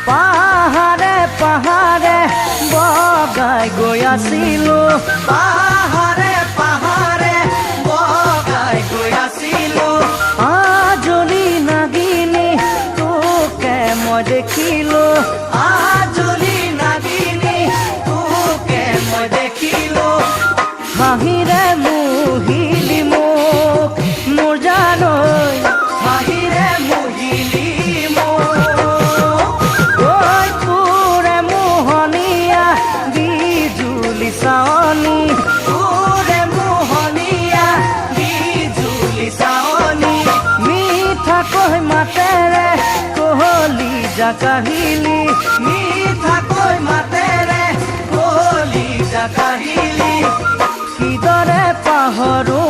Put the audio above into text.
পাহাৰে পাহাৰে বগাই গৈ আছিলো পাহাৰে পাহাৰে বগাই গৈ আছিলো আজলি নাগিনী তোকে মই দেখিলো আজলি নাগিনী তোকে মই দেখিলো হাঁহিৰে মুহিলি মোক মোৰ জানৈ হাঁহিৰে মুহিলি চাৱনী তোৰে মোহনীয়া বিজুলি চাৱনী মিঠাকৈ মাতেৰে কোহলি জাকাহিলি মিঠাকৈ মাতেৰে কোহলি জাকাহিলি কিদৰে পাহৰো